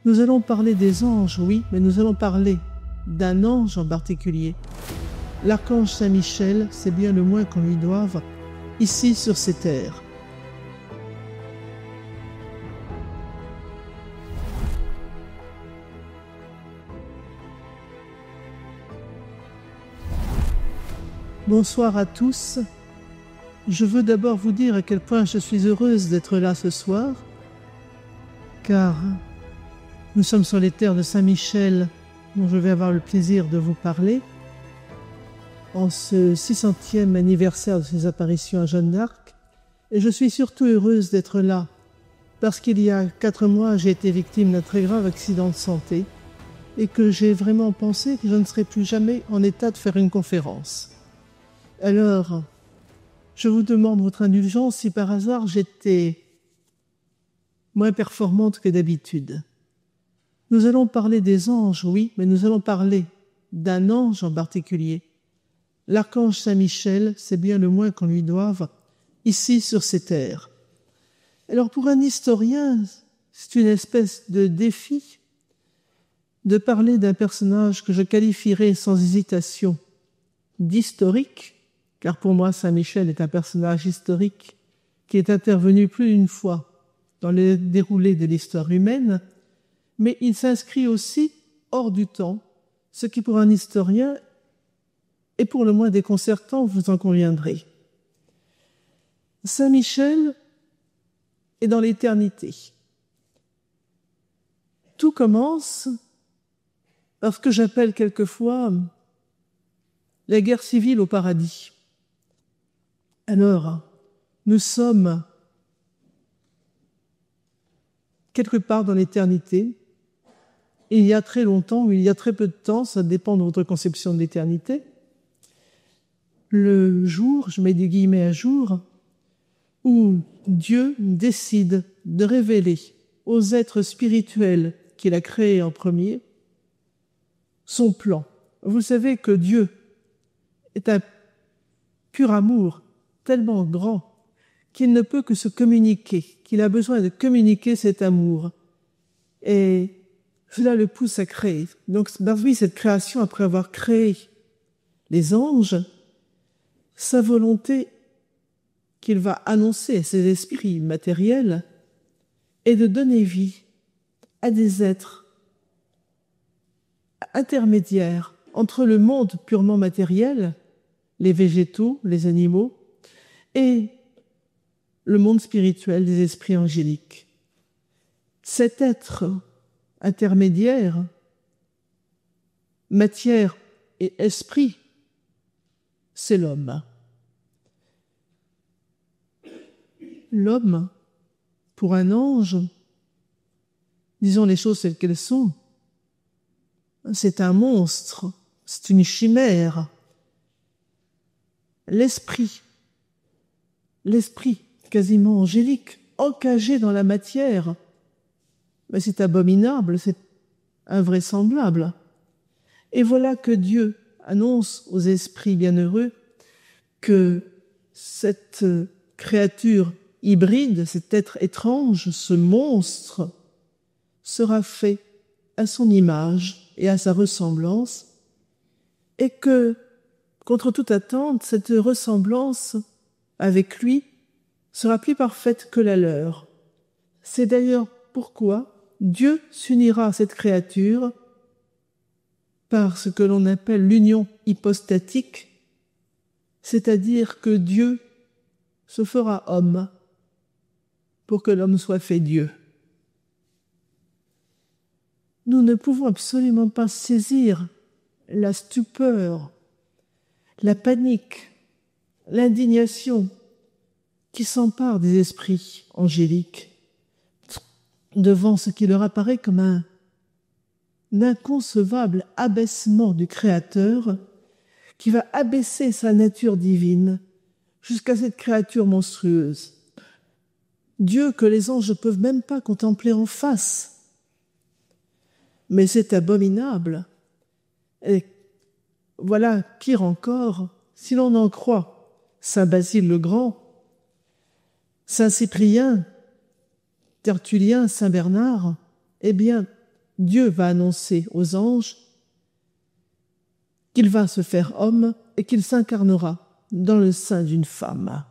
Nous allons parler des anges, oui, mais nous allons parler d'un ange en particulier. L'archange Saint-Michel, c'est bien le moins qu'on lui doive, ici sur ces terres. Bonsoir à tous. Je veux d'abord vous dire à quel point je suis heureuse d'être là ce soir, car nous sommes sur les terres de Saint-Michel, dont je vais avoir le plaisir de vous parler, en ce 600e anniversaire de ses apparitions à Jeanne d'Arc. Et je suis surtout heureuse d'être là, parce qu'il y a 4 mois, j'ai été victime d'un très grave accident de santé, et que j'ai vraiment pensé que je ne serais plus jamais en état de faire une conférence. Alors, je vous demande votre indulgence si par hasard j'étais moins performante que d'habitude. Nous allons parler des anges, oui, mais nous allons parler d'un ange en particulier. L'archange Saint-Michel, c'est bien le moins qu'on lui doive, ici sur ces terres. Alors pour un historien, c'est une espèce de défi de parler d'un personnage que je qualifierais sans hésitation d'historique, car pour moi, Saint-Michel est un personnage historique qui est intervenu plus d'une fois dans le déroulé de l'histoire humaine, mais il s'inscrit aussi hors du temps, ce qui pour un historien est pour le moins déconcertant, vous en conviendrez. Saint-Michel est dans l'éternité. Tout commence par ce que j'appelle quelquefois la guerre civile au paradis. Alors, nous sommes quelque part dans l'éternité. Il y a très longtemps ou il y a très peu de temps, ça dépend de votre conception de l'éternité, le jour, je mets des guillemets à jour, où Dieu décide de révéler aux êtres spirituels qu'il a créés en premier son plan. Vous savez que Dieu est un pur amour tellement grand qu'il ne peut que se communiquer, qu'il a besoin de communiquer cet amour. Et cela le pousse à créer. Donc, parmi cette création, après avoir créé les anges, sa volonté qu'il va annoncer à ses esprits matériels est de donner vie à des êtres intermédiaires entre le monde purement matériel, les végétaux, les animaux, et le monde spirituel des esprits angéliques. Cet être intermédiaire, matière et esprit, c'est l'homme. L'homme, pour un ange, disons les choses telles qu'elles sont, c'est un monstre, c'est une chimère. L'esprit quasiment angélique, encagé dans la matière, mais c'est abominable, c'est invraisemblable. Et voilà que Dieu annonce aux esprits bienheureux que cette créature hybride, cet être étrange, ce monstre, sera fait à son image et à sa ressemblance, et que, contre toute attente, cette ressemblance avec lui sera plus parfaite que la leur. C'est d'ailleurs pourquoi Dieu s'unira à cette créature par ce que l'on appelle l'union hypostatique, c'est-à-dire que Dieu se fera homme pour que l'homme soit fait Dieu. Nous ne pouvons absolument pas saisir la stupeur, la panique, l'indignation qui s'empare des esprits angéliques devant ce qui leur apparaît comme un inconcevable abaissement du Créateur qui va abaisser sa nature divine jusqu'à cette créature monstrueuse. Dieu que les anges ne peuvent même pas contempler en face. Mais c'est abominable. Et voilà, pire encore, si l'on en croit Saint Basile le Grand, Saint Cyprien, Tertullien, Saint Bernard, eh bien, Dieu va annoncer aux anges qu'il va se faire homme et qu'il s'incarnera dans le sein d'une femme.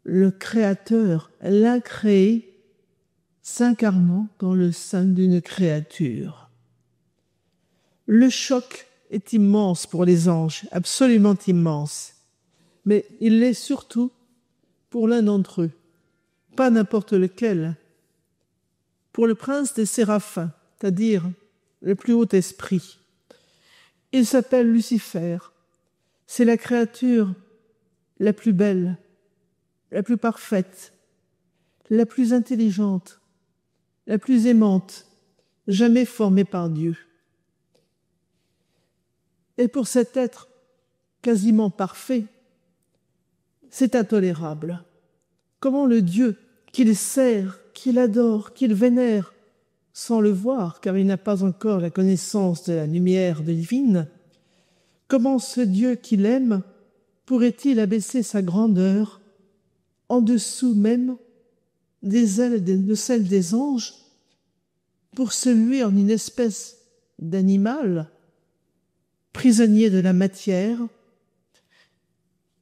Le Créateur, l'incréé, s'incarnant dans le sein d'une créature. Le choc est immense pour les anges, absolument immense, mais il l'est surtout pour l'un d'entre eux, pas n'importe lequel, pour le prince des séraphins, c'est-à-dire le plus haut esprit. Il s'appelle Lucifer. C'est la créature la plus belle, la plus parfaite, la plus intelligente, la plus aimante, jamais formée par Dieu. Et pour cet être quasiment parfait, c'est intolérable. Comment le Dieu qu'il sert, qu'il adore, qu'il vénère, sans le voir, car il n'a pas encore la connaissance de la lumière divine, comment ce Dieu qu'il aime pourrait-il abaisser sa grandeur en dessous même des ailes de celles des anges pour se muer en une espèce d'animal, prisonnier de la matière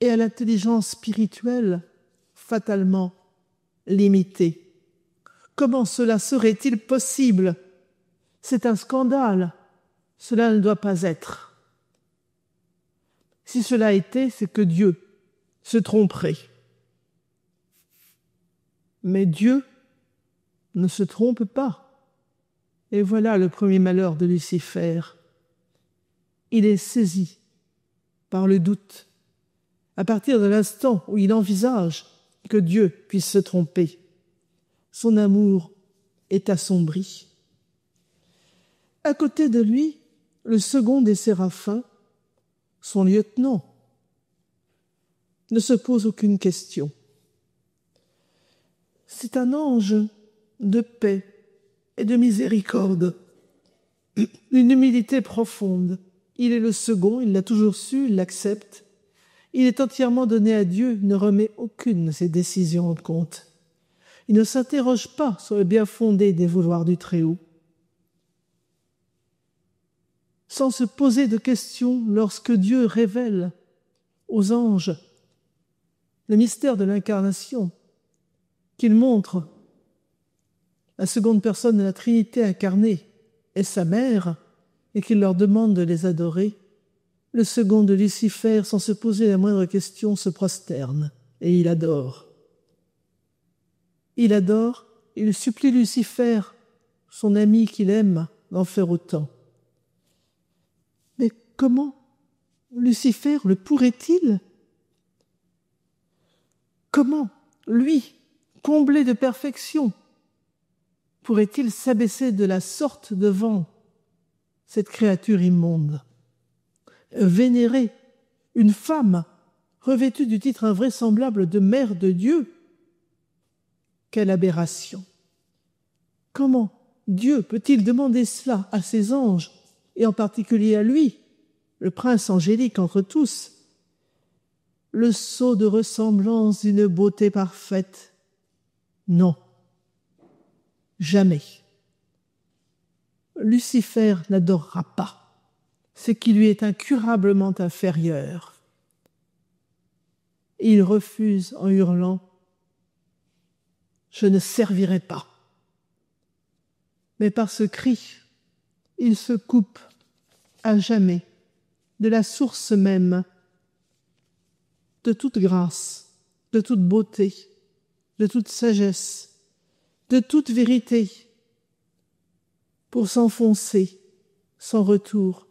et à l'intelligence spirituelle fatalement limitée? Comment cela serait-il possible? C'est un scandale. Cela ne doit pas être. Si cela était, c'est que Dieu se tromperait. Mais Dieu ne se trompe pas. Et voilà le premier malheur de Lucifer. Il est saisi par le doute à partir de l'instant où il envisage que Dieu puisse se tromper. Son amour est assombri. À côté de lui, le second des séraphins, son lieutenant, ne se pose aucune question. C'est un ange de paix et de miséricorde, d'une humilité profonde. Il est le second, il l'a toujours su, il l'accepte. Il est entièrement donné à Dieu, il ne remet aucune de ses décisions en compte. Il ne s'interroge pas sur le bien fondé des vouloirs du Très-Haut. Sans se poser de questions, lorsque Dieu révèle aux anges le mystère de l'incarnation, qu'il montre la seconde personne de la Trinité incarnée est sa mère, et qu'il leur demande de les adorer, le second de Lucifer, sans se poser la moindre question, se prosterne et il adore. Il adore, il supplie Lucifer, son ami qu'il aime, d'en faire autant. Mais comment Lucifer le pourrait-il? Comment lui, comblé de perfection, pourrait-il s'abaisser de la sorte devant cette créature immonde? Vénérer une femme revêtue du titre invraisemblable de mère de Dieu? Quelle aberration! Comment Dieu peut-il demander cela à ses anges, et en particulier à lui, le prince angélique entre tous? Le sceau de ressemblance d'une beauté parfaite? Non, jamais. Lucifer n'adorera pas ce qui lui est incurablement inférieur. Et il refuse en hurlant « Je ne servirai pas ». Mais par ce cri, il se coupe à jamais de la source même de toute grâce, de toute beauté, de toute sagesse, de toute vérité, pour s'enfoncer sans retour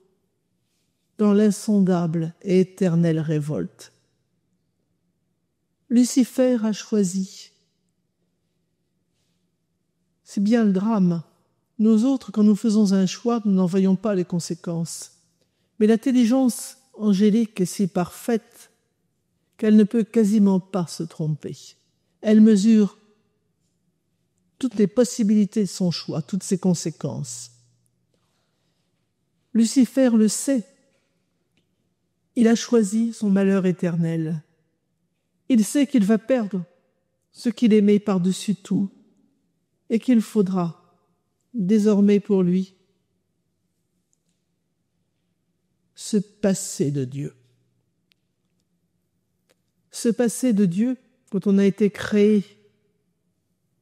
dans l'insondable et éternelle révolte. Lucifer a choisi. C'est bien le drame. Nous autres, quand nous faisons un choix, nous n'en voyons pas les conséquences. Mais l'intelligence angélique est si parfaite qu'elle ne peut quasiment pas se tromper. Elle mesure toutes les possibilités de son choix, toutes ses conséquences. Lucifer le sait. Il a choisi son malheur éternel. Il sait qu'il va perdre ce qu'il aimait par-dessus tout. et qu'il faudra, désormais pour lui, se passer de Dieu. Se passer de Dieu quand on a été créé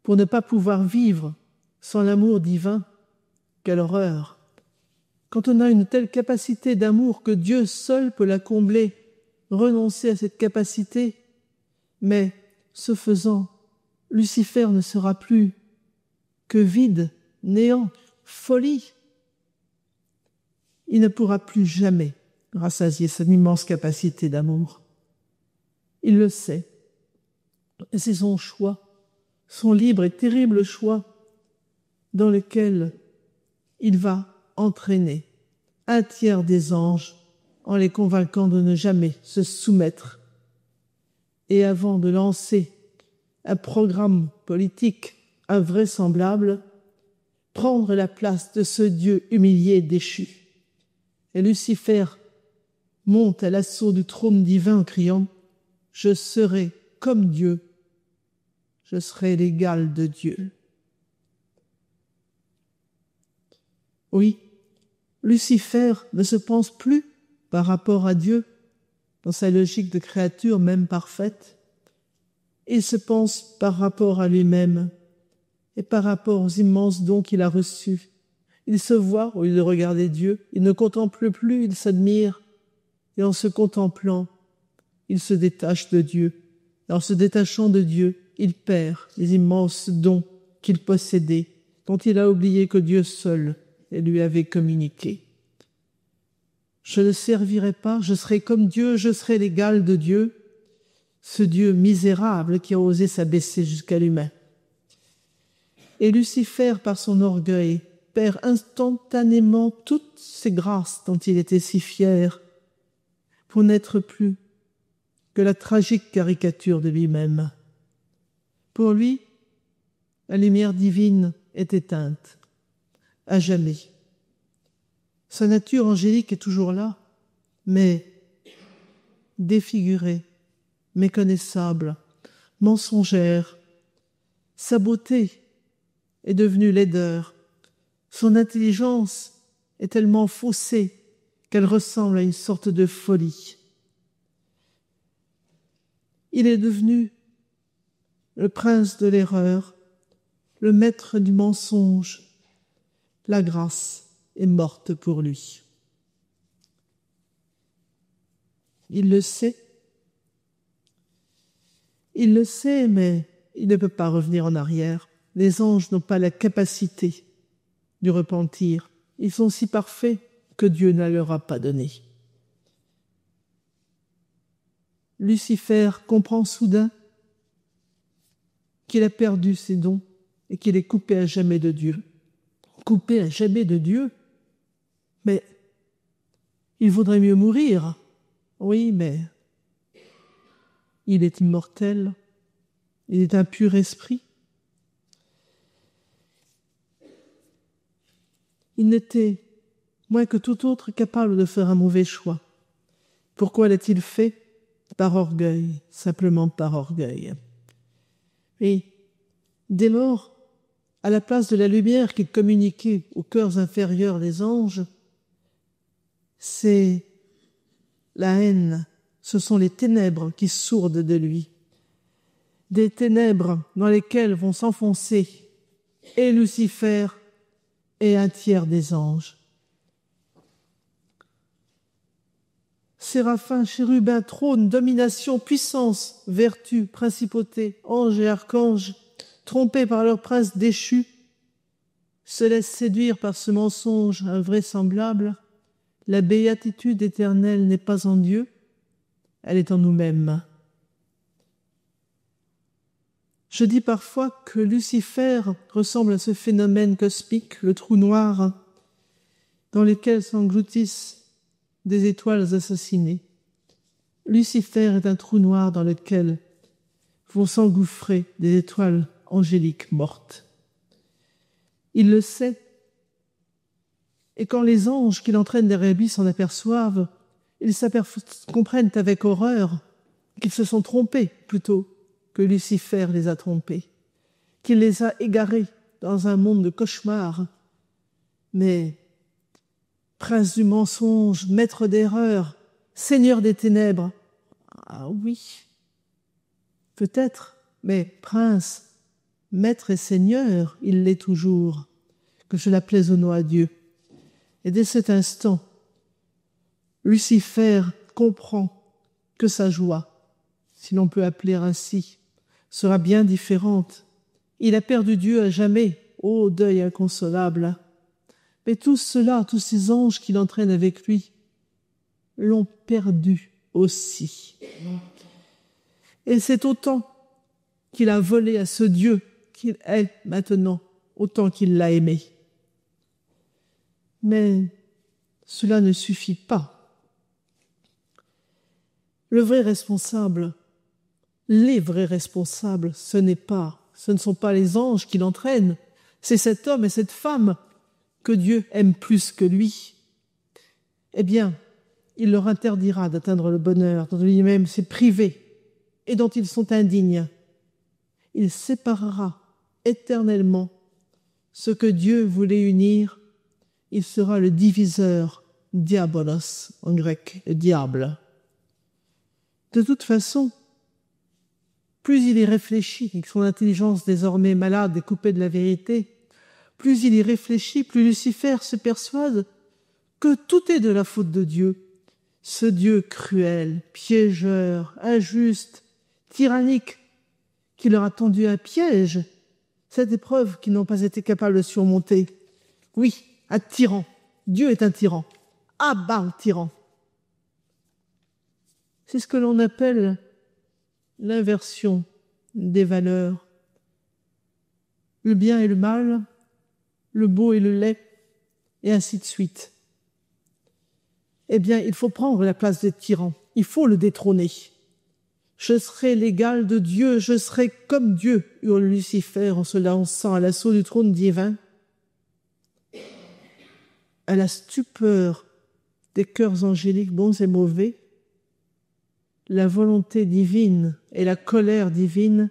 pour ne pas pouvoir vivre sans l'amour divin, quelle horreur! Quand on a une telle capacité d'amour que Dieu seul peut la combler, renoncer à cette capacité, mais ce faisant, Lucifer ne sera plus que vide, néant, folie. Il ne pourra plus jamais rassasier son immense capacité d'amour. Il le sait, et c'est son choix, son libre et terrible choix, dans lequel il va entraîner un tiers des anges en les convainquant de ne jamais se soumettre. Et avant de lancer un programme politique invraisemblable, prendre la place de ce Dieu humilié et déchu. Et Lucifer monte à l'assaut du trône divin en criant « Je serai comme Dieu, je serai l'égal de Dieu. » Oui, Lucifer ne se pense plus par rapport à Dieu, dans sa logique de créature même parfaite. Il se pense par rapport à lui-même et par rapport aux immenses dons qu'il a reçus. Il se voit au lieu de regarder Dieu, il ne contemple plus, il s'admire. Et en se contemplant, il se détache de Dieu. Et en se détachant de Dieu, il perd les immenses dons qu'il possédait, dont il a oublié que Dieu seul lui avait communiqué. Je ne servirai pas, je serai comme Dieu, je serai l'égal de Dieu, ce Dieu misérable qui a osé s'abaisser jusqu'à l'humain. Et Lucifer, par son orgueil, perd instantanément toutes ces grâces dont il était si fier, pour n'être plus que la tragique caricature de lui-même. Pour lui, la lumière divine est éteinte, à jamais. Sa nature angélique est toujours là, mais défigurée, méconnaissable, mensongère. Sa beauté est devenue laideur. Son intelligence est tellement faussée qu'elle ressemble à une sorte de folie. Il est devenu le prince de l'erreur, le maître du mensonge. La grâce est morte pour lui. Il le sait, mais il ne peut pas revenir en arrière. Les anges n'ont pas la capacité du repentir. Ils sont si parfaits que Dieu ne leur a pas donné. Lucifer comprend soudain qu'il a perdu ses dons et qu'il est coupé à jamais de Dieu. Coupé à jamais de Dieu? Mais il vaudrait mieux mourir. Oui, mais il est immortel. Il est un pur esprit. Il n'était moins que tout autre capable de faire un mauvais choix. Pourquoi l'a-t-il fait? Par orgueil, simplement par orgueil. Et dès lors, à la place de la lumière qu'il communiquait aux cœurs inférieurs des anges, c'est la haine, ce sont les ténèbres qui sourdent de lui. Des ténèbres dans lesquelles vont s'enfoncer et Lucifer et un tiers des anges. Séraphins, chérubins, trônes, domination, puissance, vertu, principauté, anges et archanges, trompés par leur prince déchu, se laissent séduire par ce mensonge invraisemblable. La béatitude éternelle n'est pas en Dieu, elle est en nous-mêmes. Je dis parfois que Lucifer ressemble à ce phénomène cosmique, le trou noir, dans lequel s'engloutissent des étoiles assassinées. Lucifer est un trou noir dans lequel vont s'engouffrer des étoiles angéliques mortes. Il le sait. Et quand les anges qui l'entraînent derrière lui s'en aperçoivent, ils comprennent avec horreur qu'ils se sont trompés plutôt que Lucifer les a trompés, qu'il les a égarés, dans un monde de cauchemars. Mais prince du mensonge, maître d'erreur, seigneur des ténèbres, ah oui, peut-être, mais prince, maître et seigneur, il l'est toujours, que cela plaise ou non à Dieu. Et dès cet instant, Lucifer comprend que sa joie, si l'on peut appeler ainsi, sera bien différente. Il a perdu Dieu à jamais, ô deuil inconsolable. Mais tout cela, tous ces anges qu'il entraîne avec lui, l'ont perdu aussi. Et c'est autant qu'il a volé à ce Dieu qu'il est maintenant, autant qu'il l'a aimé. Mais cela ne suffit pas. Le vrai responsable, les vrais responsables, ce ne sont pas les anges qui l'entraînent, c'est cet homme et cette femme que Dieu aime plus que lui. Eh bien, il leur interdira d'atteindre le bonheur dont lui-même s'est privé et dont ils sont indignes. Il séparera éternellement ce que Dieu voulait unir. Il sera le diviseur, diabolos en grec, le diable. De toute façon, plus il y réfléchit, avec son intelligence désormais malade et coupée de la vérité, plus il y réfléchit, plus Lucifer se persuade que tout est de la faute de Dieu. Ce Dieu cruel, piégeur, injuste, tyrannique, qui leur a tendu un piège, cette épreuve qu'ils n'ont pas été capables de surmonter. Oui, un tyran. Dieu est un tyran. Ah bah, le tyran. C'est ce que l'on appelle l'inversion des valeurs. Le bien et le mal, le beau et le laid, et ainsi de suite. Eh bien, il faut prendre la place des tyrans. Il faut le détrôner. Je serai l'égal de Dieu, je serai comme Dieu, hurle Lucifer en se lançant à l'assaut du trône divin. À la stupeur des cœurs angéliques bons et mauvais, la volonté divine et la colère divine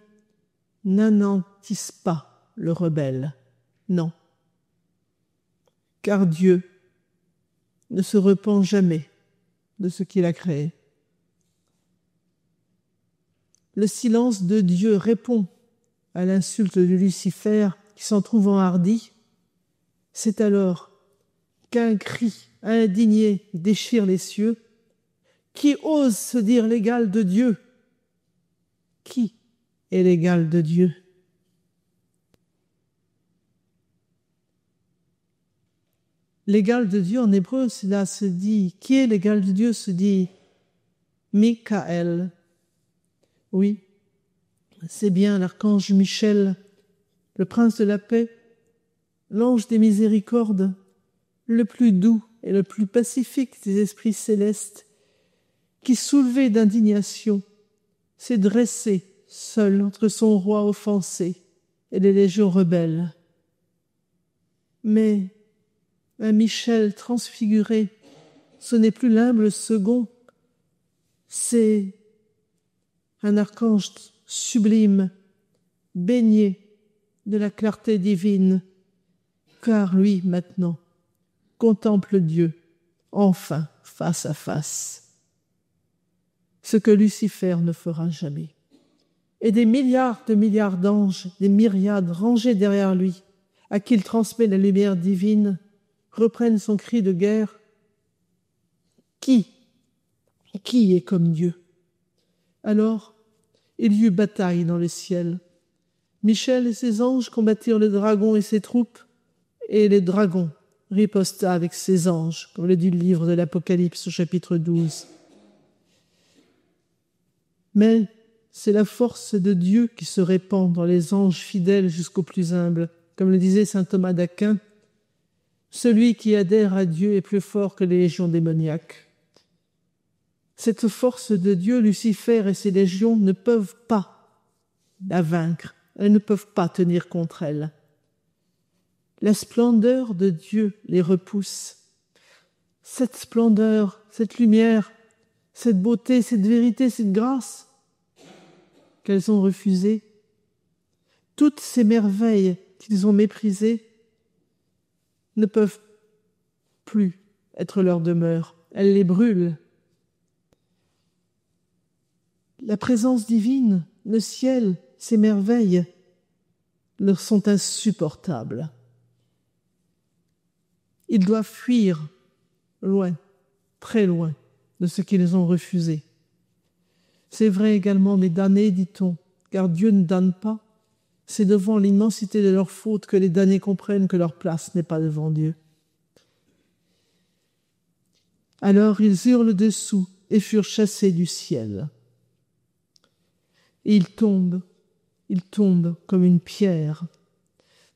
n'anéantissent pas le rebelle. Non. Car Dieu ne se repent jamais de ce qu'il a créé. Le silence de Dieu répond à l'insulte de Lucifer qui s'en trouve enhardi. C'est alors qu'un cri indigné déchire les cieux. Qui ose se dire l'égal de Dieu? Qui est l'égal de Dieu? L'égal de Dieu en hébreu, cela se dit, qui est l'égal de Dieu se dit Michael. Oui, c'est bien l'archange Michel, le prince de la paix, l'ange des miséricordes, le plus doux et le plus pacifique des esprits célestes, qui, soulevé d'indignation, s'est dressé seul entre son roi offensé et les légions rebelles. Mais un Michel transfiguré, ce n'est plus l'humble second, c'est un archange sublime, baigné de la clarté divine, car lui, maintenant, contemple Dieu, enfin, face à face. Ce que Lucifer ne fera jamais. Et des milliards de milliards d'anges, des myriades rangés derrière lui, à qui il transmet la lumière divine, reprennent son cri de guerre. Qui est comme Dieu? Alors, il y eut bataille dans le ciel. Michel et ses anges combattirent le dragon et ses troupes, et le dragon riposta avec ses anges, comme le dit le livre de l'Apocalypse au chapitre 12. Mais c'est la force de Dieu qui se répand dans les anges fidèles jusqu'aux plus humbles. Comme le disait saint Thomas d'Aquin, celui qui adhère à Dieu est plus fort que les légions démoniaques. Cette force de Dieu, Lucifer et ses légions ne peuvent pas la vaincre. Elles ne peuvent pas tenir contre elle. La splendeur de Dieu les repousse. Cette splendeur, cette lumière, cette beauté, cette vérité, cette grâce qu'elles ont refusée, toutes ces merveilles qu'ils ont méprisées ne peuvent plus être leur demeure. Elles les brûlent. La présence divine, le ciel, ces merveilles leur sont insupportables. Ils doivent fuir loin, très loin de ce qu'ils ont refusé. C'est vrai également des damnés, dit-on, car Dieu ne damne pas. C'est devant l'immensité de leurs fautes que les damnés comprennent que leur place n'est pas devant Dieu. Alors ils hurlent dessous et furent chassés du ciel. Et ils tombent comme une pierre,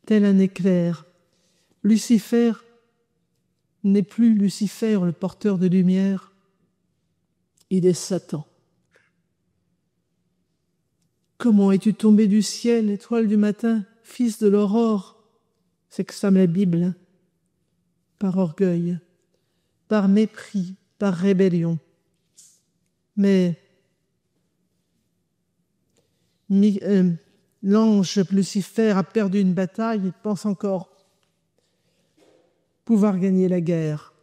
tel un éclair. Lucifer n'est plus Lucifer, le porteur de lumière, il est Satan. Comment es-tu tombé du ciel, étoile du matin, fils de l'aurore? S'exclame la Bible. Par orgueil, par mépris, par rébellion. Mais l'ange Lucifer a perdu une bataille, il pense encore pouvoir gagner la guerre.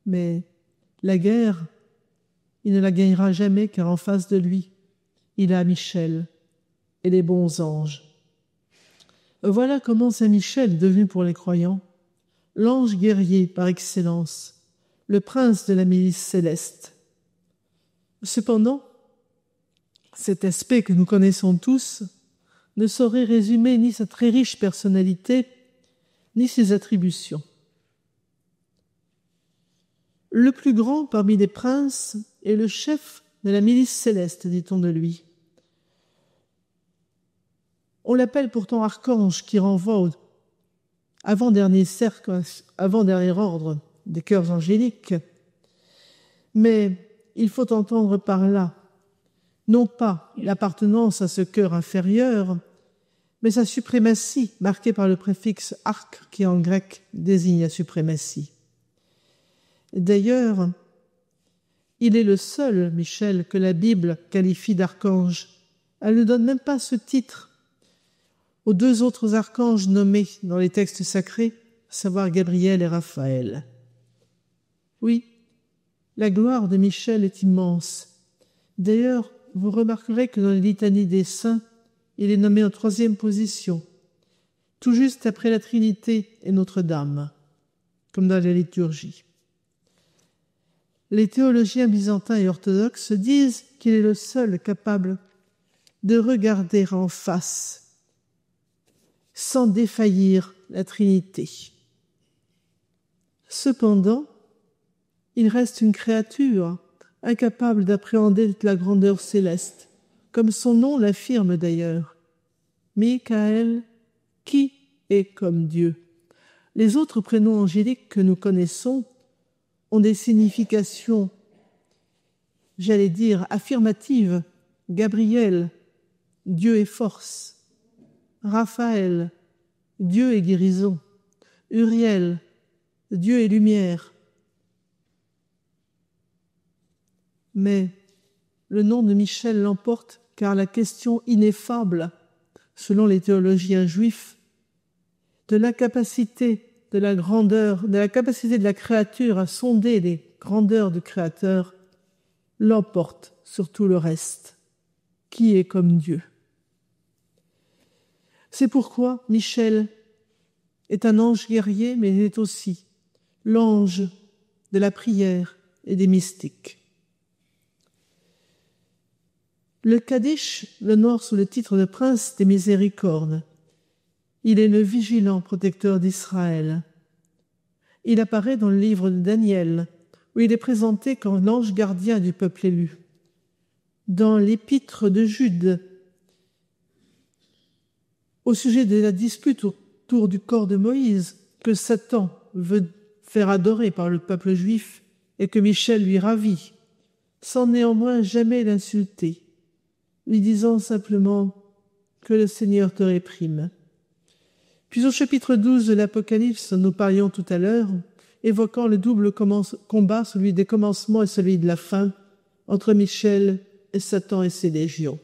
Mais la guerre, il ne la gagnera jamais, car en face de lui, il a Michel et les bons anges. Voilà comment Saint Michel est devenu pour les croyants l'ange guerrier par excellence, le prince de la milice céleste. Cependant, cet aspect que nous connaissons tous ne saurait résumer ni sa très riche personnalité, ni ses attributions. Le plus grand parmi les princes est le chef de la milice céleste, dit-on de lui. On l'appelle pourtant archange, qui renvoie au avant-dernier cercle, avant-dernier ordre des chœurs angéliques. Mais il faut entendre par là non pas l'appartenance à ce chœur inférieur, mais sa suprématie, marquée par le préfixe « arc » qui en grec désigne la suprématie. D'ailleurs, il est le seul, Michel, que la Bible qualifie d'archange. Elle ne donne même pas ce titre aux deux autres archanges nommés dans les textes sacrés, à savoir Gabriel et Raphaël. Oui, la gloire de Michel est immense. D'ailleurs, vous remarquerez que dans les litanies des saints, il est nommé en 3e position, tout juste après la Trinité et Notre-Dame, comme dans la liturgie. Les théologiens byzantins et orthodoxes disent qu'il est le seul capable de regarder en face, sans défaillir la Trinité. Cependant, il reste une créature incapable d'appréhender toute la grandeur céleste, comme son nom l'affirme d'ailleurs. Michael, qui est comme Dieu. Les autres prénoms angéliques que nous connaissons ont des significations, j'allais dire, affirmatives. Gabriel, Dieu est force. Raphaël, Dieu est guérison. Uriel, Dieu est lumière. Mais le nom de Michel l'emporte, car la question ineffable, selon les théologiens juifs, de l'incapacité de la grandeur, de la capacité de la créature à sonder les grandeurs du Créateur, l'emporte sur tout le reste. Qui est comme Dieu? C'est pourquoi Michel est un ange guerrier, mais il est aussi l'ange de la prière et des mystiques. Le Kaddish l'honore sous le titre de prince des miséricordes. Il est le vigilant protecteur d'Israël. Il apparaît dans le livre de Daniel, où il est présenté comme l'ange gardien du peuple élu. Dans l'épître de Jude, au sujet de la dispute autour du corps de Moïse, que Satan veut faire adorer par le peuple juif et que Michel lui ravit, sans néanmoins jamais l'insulter, lui disant simplement que le Seigneur te réprime. Puis au chapitre 12 de l'Apocalypse, nous parlions tout à l'heure, évoquant le double combat, celui des commencements et celui de la fin, entre Michel et Satan et ses légions.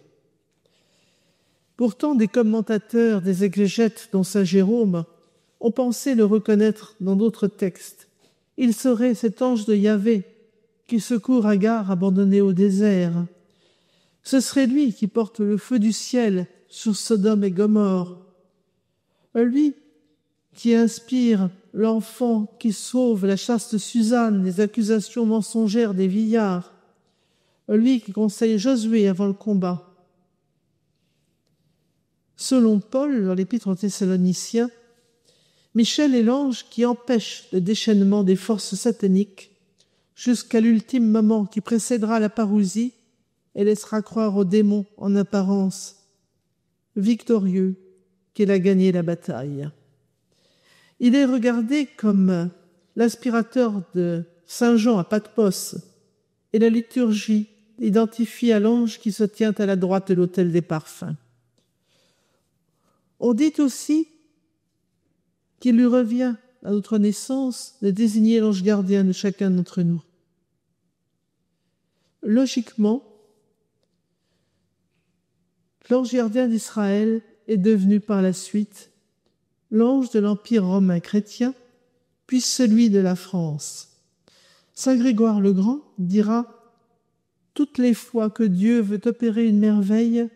Pourtant, des commentateurs, des exégètes, dont saint Jérôme, ont pensé le reconnaître dans d'autres textes. Il serait cet ange de Yahvé qui secourt Agar abandonnée au désert. Ce serait lui qui porte le feu du ciel sur Sodome et Gomorrhe. Lui qui inspire l'enfant qui sauve la chaste Suzanne des accusations mensongères des vieillards. Lui qui conseille Josué avant le combat. Selon Paul, dans l'Épître aux Thessaloniciens, Michel est l'ange qui empêche le déchaînement des forces sataniques jusqu'à l'ultime moment qui précédera la parousie et laissera croire aux démons en apparence victorieux qu'il a gagné la bataille. Il est regardé comme l'aspirateur de Saint Jean à Patmos et la liturgie l'identifie à l'ange qui se tient à la droite de l'autel des parfums. On dit aussi qu'il lui revient à notre naissance de désigner l'ange gardien de chacun d'entre nous. Logiquement, l'ange gardien d'Israël est devenu par la suite l'ange de l'Empire romain chrétien, puis celui de la France. Saint Grégoire le Grand dira « Toutes les fois que Dieu veut opérer une merveille,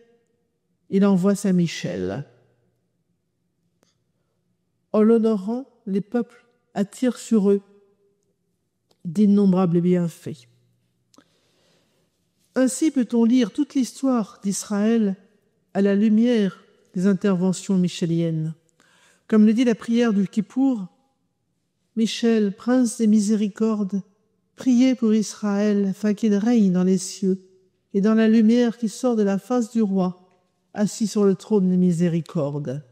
il envoie Saint Michel. En l'honorant, les peuples attirent sur eux d'innombrables bienfaits. » Ainsi peut-on lire toute l'histoire d'Israël à la lumière des interventions micheliennes. Comme le dit la prière du Kippour, Michel, prince des miséricordes, priez pour Israël afin qu'il règne dans les cieux et dans la lumière qui sort de la face du roi, assis sur le trône des miséricordes.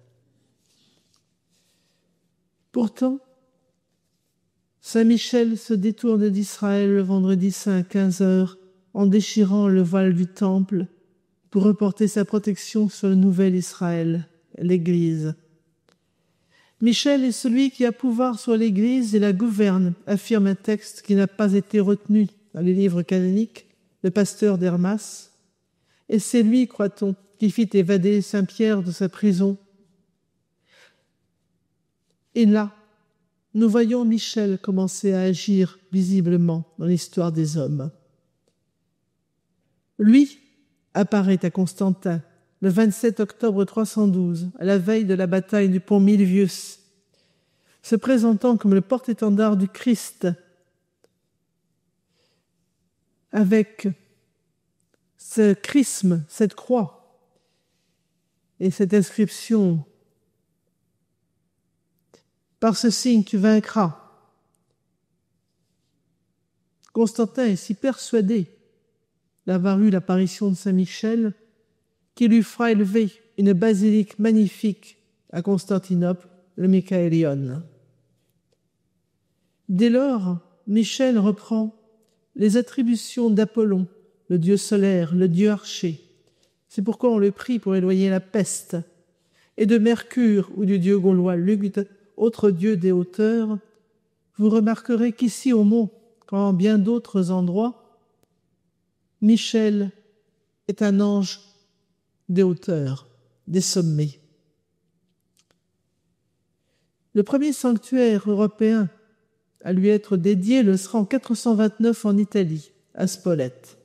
Pourtant, Saint Michel se détourne d'Israël le vendredi saint à 15h en déchirant le voile du temple pour reporter sa protection sur le nouvel Israël, l'Église. Michel est celui qui a pouvoir sur l'Église et la gouverne, affirme un texte qui n'a pas été retenu dans les livres canoniques, le pasteur d'Hermas. Et c'est lui, croit-on, qui fit évader Saint Pierre de sa prison. Et là, nous voyons Michel commencer à agir visiblement dans l'histoire des hommes. Lui apparaît à Constantin le 27 octobre 312, à la veille de la bataille du pont Milvius, se présentant comme le porte-étendard du Christ, avec ce chrisme, cette croix et cette inscription « Par ce signe tu vaincras ». Constantin est si persuadé d'avoir eu l'apparition de Saint Michel qui lui fera élever une basilique magnifique à Constantinople, le Michaélion. Dès lors, Michel reprend les attributions d'Apollon, le dieu solaire, le dieu archer. C'est pourquoi on le prie pour éloigner la peste, et de Mercure ou du dieu gaulois Lugde, autre dieu des hauteurs. Vous remarquerez qu'ici au mont, comme en bien d'autres endroits, Michel est un ange des hauteurs, des sommets. Le premier sanctuaire européen à lui être dédié le sera en 429 en Italie, à Spolète.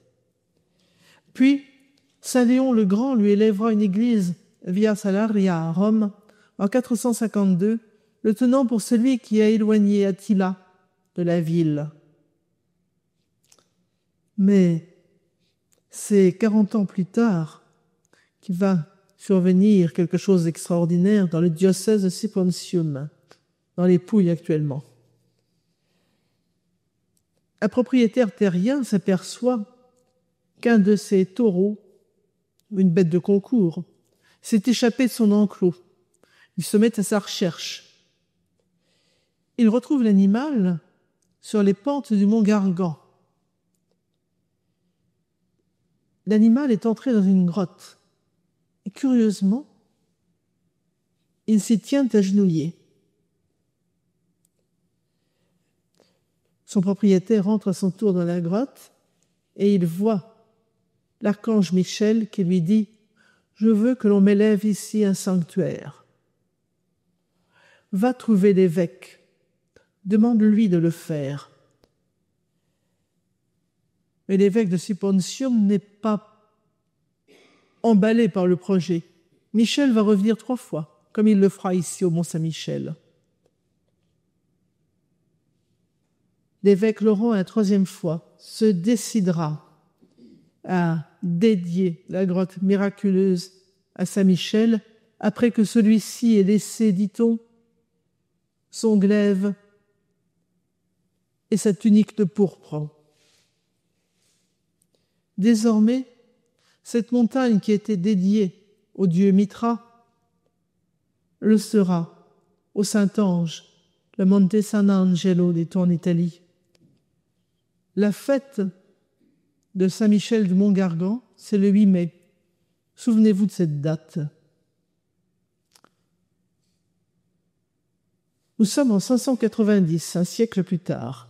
Puis, Saint Léon le Grand lui élèvera une église Via Salaria à Rome en 452, le tenant pour celui qui a éloigné Attila de la ville. Mais c'est 40 ans plus tard qu'il va survenir quelque chose d'extraordinaire dans le diocèse de Sipontium, dans les Pouilles actuellement. Un propriétaire terrien s'aperçoit qu'un de ses taureaux, une bête de concours, s'est échappé de son enclos. Il se met à sa recherche. Il retrouve l'animal sur les pentes du mont Gargan. L'animal est entré dans une grotte. Et curieusement, il s'y tient agenouillé. Son propriétaire entre à son tour dans la grotte et il voit l'archange Michel qui lui dit « je veux que l'on m'élève ici un sanctuaire. Va trouver l'évêque, demande-lui de le faire. Mais l'évêque de Sippontium n'est pas emballé par le projet. Michel va revenir 3 fois, comme il le fera ici au Mont-Saint-Michel. L'évêque Laurent, la 3e fois, se décidera à dédier la grotte miraculeuse à Saint-Michel, après que celui-ci ait laissé, dit-on, son glaive et sa tunique de pourpre. Désormais, cette montagne qui était dédiée au dieu Mitra le sera au Saint-Ange, le Monte San Angelo, dit-on en Italie. La fête de Saint-Michel du Mont-Gargan, c'est le 8 mai. Souvenez-vous de cette date. Nous sommes en 590, un siècle plus tard.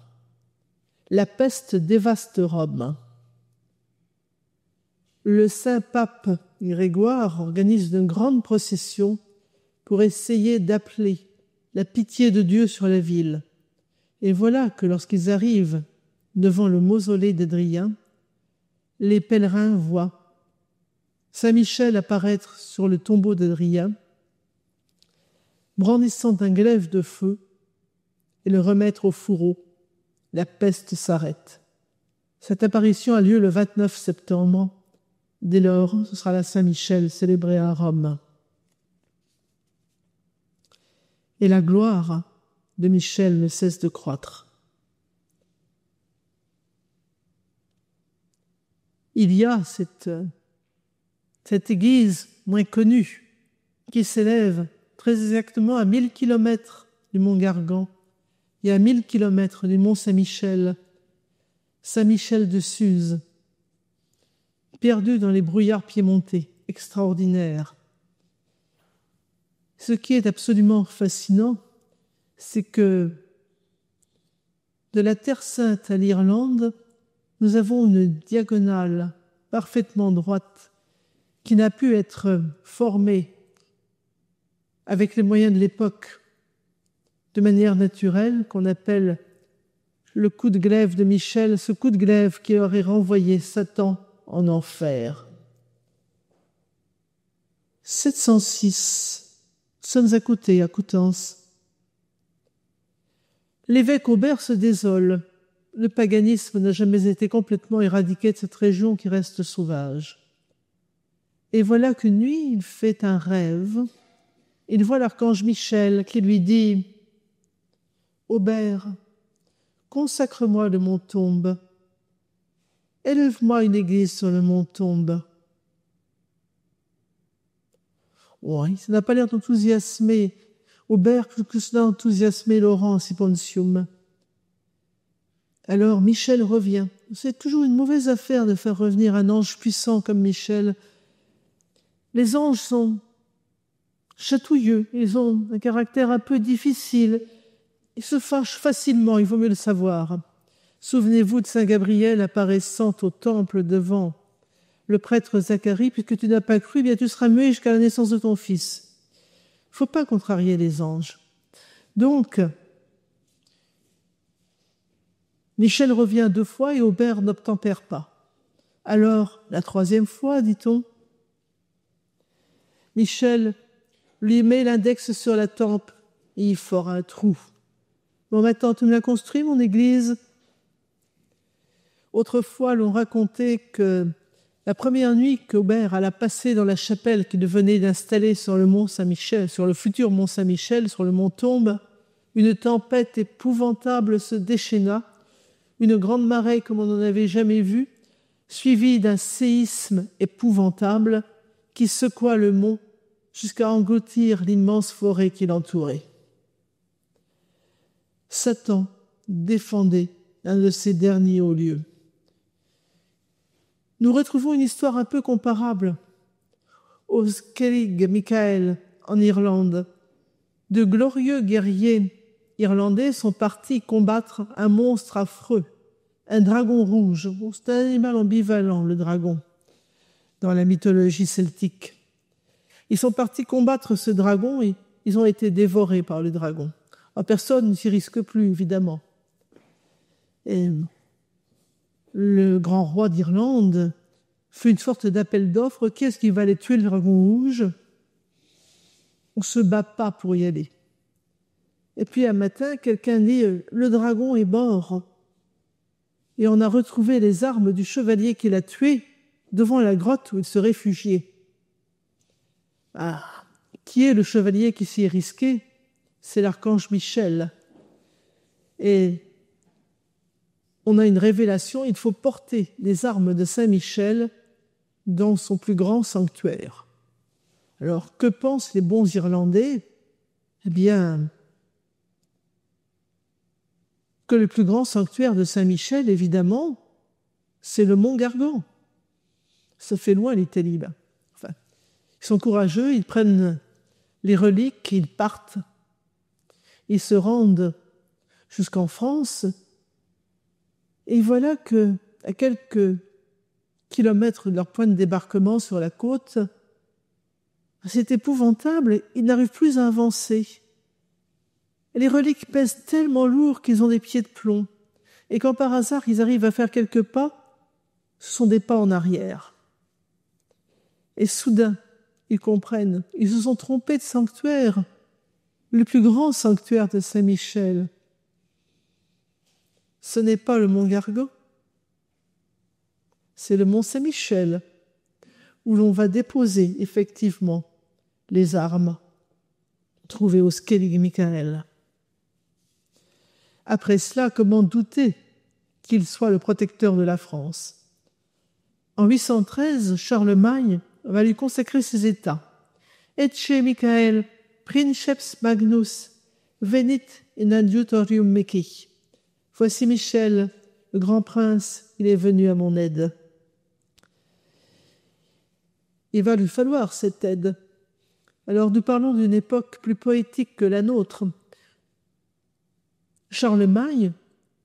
La peste dévaste Rome. Le saint pape Grégoire organise une grande procession pour essayer d'appeler la pitié de Dieu sur la ville. Et voilà que lorsqu'ils arrivent devant le mausolée d'Adrien, les pèlerins voient Saint Michel apparaître sur le tombeau d'Adrien, brandissant un glaive de feu et le remettre au fourreau. La peste s'arrête. Cette apparition a lieu le 29 septembre. Dès lors, ce sera la Saint-Michel célébrée à Rome. Et la gloire de Michel ne cesse de croître. Il y a cette église moins connue qui s'élève très exactement à 1000 kilomètres du mont Gargan et à 1000 kilomètres du mont Saint-Michel, Saint-Michel de Suse, perdu dans les brouillards piémontais, extraordinaire. Ce qui est absolument fascinant, c'est que de la Terre Sainte à l'Irlande, nous avons une diagonale parfaitement droite qui n'a pu être formée avec les moyens de l'époque de manière naturelle, qu'on appelle le coup de glaive de Michel, ce coup de glaive qui aurait renvoyé Satan en enfer. 706, nous sommes à côté, à Coutances. L'évêque Aubert se désole. Le paganisme n'a jamais été complètement éradiqué de cette région qui reste sauvage. Et voilà qu'une nuit, il fait un rêve. Il voit l'archange Michel qui lui dit « Aubert, consacre-moi le mont Tombe. Élève-moi une église sur le mont Tombe. » Oui, ça n'a pas l'air d'enthousiasmer Aubert que cela a enthousiasmé Laurent Sippontium. Alors Michel revient. C'est toujours une mauvaise affaire de faire revenir un ange puissant comme Michel. Les anges sont chatouilleux, ils ont un caractère un peu difficile. Ils se fâchent facilement, il vaut mieux le savoir. Souvenez-vous de Saint Gabriel apparaissant au temple devant le prêtre Zacharie, puisque tu n'as pas cru, bien tu seras muet jusqu'à la naissance de ton fils. Il ne faut pas contrarier les anges. Donc, Michel revient 2 fois et Aubert n'obtempère pas. Alors, la 3e fois, dit-on, Michel lui met l'index sur la tempe et il fore un trou. Bon, maintenant, tu me l'as construit, mon église. Autrefois, l'on racontait que la première nuit qu'Aubert alla passer dans la chapelle qu'il venait d'installer sur le mont Saint-Michel, sur le futur mont Saint-Michel, sur le mont Tombe, une tempête épouvantable se déchaîna, une grande marée comme on n'en avait jamais vu, suivie d'un séisme épouvantable qui secoua le mont jusqu'à engloutir l'immense forêt qui l'entourait. Satan défendait un de ces derniers hauts lieux. Nous retrouvons une histoire un peu comparable au Skellig Michael en Irlande. De glorieux guerriers irlandais sont partis combattre un monstre affreux, un dragon rouge. C'est un animal ambivalent, le dragon, dans la mythologie celtique. Ils sont partis combattre ce dragon et ils ont été dévorés par le dragon. Alors, personne ne s'y risque plus, évidemment. Et le grand roi d'Irlande fait une sorte d'appel d'offres. Qui est-ce qui va aller tuer le dragon rouge? On ne se bat pas pour y aller. Et puis un matin, quelqu'un dit « Le dragon est mort ». Et on a retrouvé les armes du chevalier qui l'a tué devant la grotte où il se réfugiait. Ah, qui est le chevalier qui s'y est risqué? C'est l'archange Michel. Et on a une révélation, il faut porter les armes de Saint-Michel dans son plus grand sanctuaire. Alors, que pensent les bons Irlandais? Eh bien, que le plus grand sanctuaire de Saint-Michel, évidemment, c'est le Mont Gargan. Ça fait loin les talibans. Enfin, ils sont courageux, ils prennent les reliques, ils partent. Ils se rendent jusqu'en France. Et voilà que, à quelques kilomètres de leur point de débarquement sur la côte, c'est épouvantable, ils n'arrivent plus à avancer. Et les reliques pèsent tellement lourd qu'ils ont des pieds de plomb. Et quand par hasard ils arrivent à faire quelques pas, ce sont des pas en arrière. Et soudain, ils comprennent, ils se sont trompés de sanctuaire, le plus grand sanctuaire de Saint-Michel. Ce n'est pas le mont Gargan, c'est le mont Saint-Michel, où l'on va déposer effectivement les armes trouvées au Skellig Michael. Après cela, comment douter qu'il soit le protecteur de la France? En 813, Charlemagne va lui consacrer ses États. Ecce Michael, princeps magnus, venit in adiutorium meci. Voici Michel, le grand prince, il est venu à mon aide. Il va lui falloir cette aide. Alors nous parlons d'une époque plus poétique que la nôtre. Charlemagne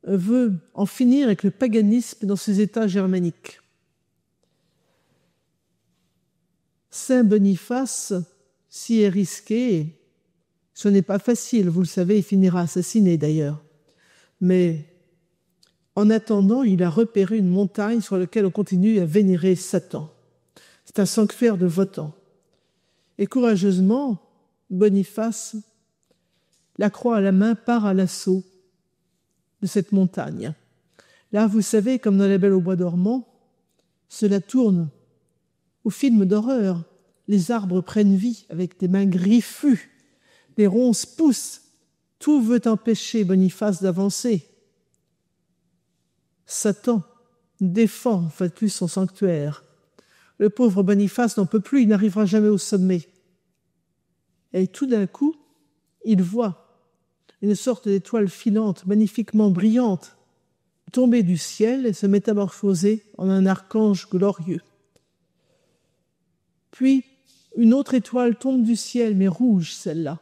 veut en finir avec le paganisme dans ses États germaniques. Saint Boniface s'y est risqué. Ce n'est pas facile, vous le savez, il finira assassiné d'ailleurs. Mais en attendant, il a repéré une montagne sur laquelle on continue à vénérer Satan. C'est un sanctuaire de votants. Et courageusement, Boniface, la croix à la main, part à l'assaut de cette montagne. Là, vous savez, comme dans La Belle au bois dormant, cela tourne au film d'horreur. Les arbres prennent vie avec des mains griffues, les ronces poussent, tout veut empêcher Boniface d'avancer. Satan défend, en fait, plus son sanctuaire. Le pauvre Boniface n'en peut plus, il n'arrivera jamais au sommet. Et tout d'un coup, il voit une sorte d'étoile filante, magnifiquement brillante, tomber du ciel et se métamorphoser en un archange glorieux. Puis, une autre étoile tombe du ciel, mais rouge celle-là.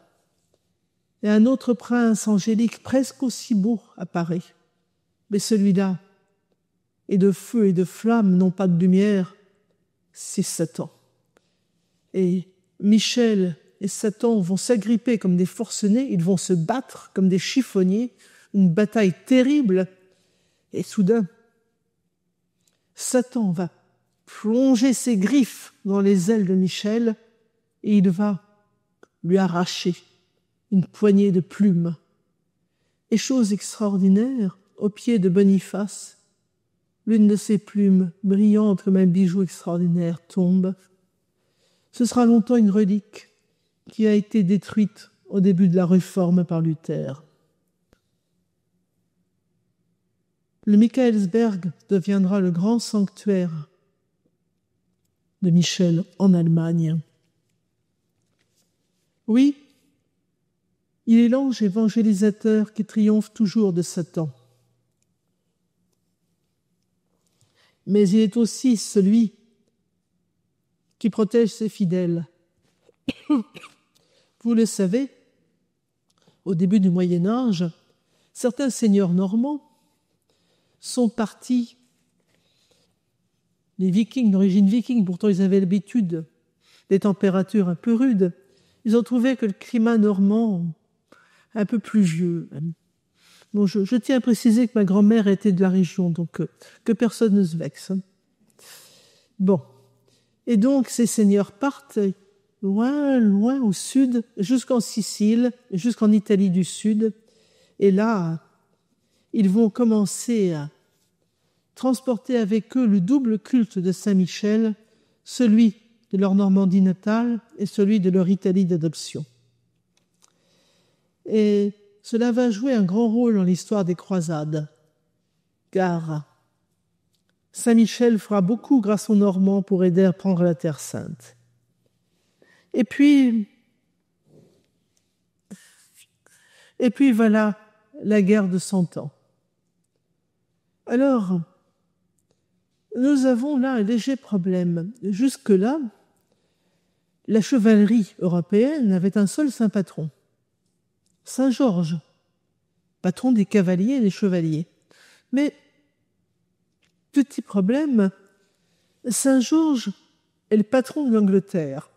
Et un autre prince angélique, presque aussi beau, apparaît. Mais celui-là est de feu et de flamme, non pas de lumière, c'est Satan. Et Michel et Satan vont s'agripper comme des forcenés, ils vont se battre comme des chiffonniers, une bataille terrible. Et soudain, Satan va plonger ses griffes dans les ailes de Michel et il va lui arracher une poignée de plumes. Et chose extraordinaire, au pied de Boniface, l'une de ces plumes, brillante comme un bijou extraordinaire, tombe. Ce sera longtemps une relique qui a été détruite au début de la Réforme par Luther. Le Michaelsberg deviendra le grand sanctuaire de Michel en Allemagne. Oui, il est l'ange évangélisateur qui triomphe toujours de Satan. Mais il est aussi celui qui protège ses fidèles. Vous le savez, au début du Moyen-Âge, certains seigneurs normands sont partis, les Vikings, d'origine viking, pourtant ils avaient l'habitude des températures un peu rudes. Ils ont trouvé que le climat normand, un peu pluvieux. Bon, je tiens à préciser que ma grand-mère était de la région, donc que personne ne se vexe. Bon. Et donc, ces seigneurs partent loin, loin au sud, jusqu'en Sicile, jusqu'en Italie du Sud. Et là, ils vont commencer à transporter avec eux le double culte de Saint-Michel, celui de leur Normandie natale et celui de leur Italie d'adoption. Et cela va jouer un grand rôle dans l'histoire des croisades, car Saint-Michel fera beaucoup grâce aux Normands pour aider à prendre la Terre Sainte. Et puis voilà la guerre de 100 ans. Alors, nous avons là un léger problème. Jusque-là, la chevalerie européenne avait un seul saint patron, Saint Georges, patron des cavaliers et des chevaliers. Mais, petit problème, Saint Georges est le patron de l'Angleterre.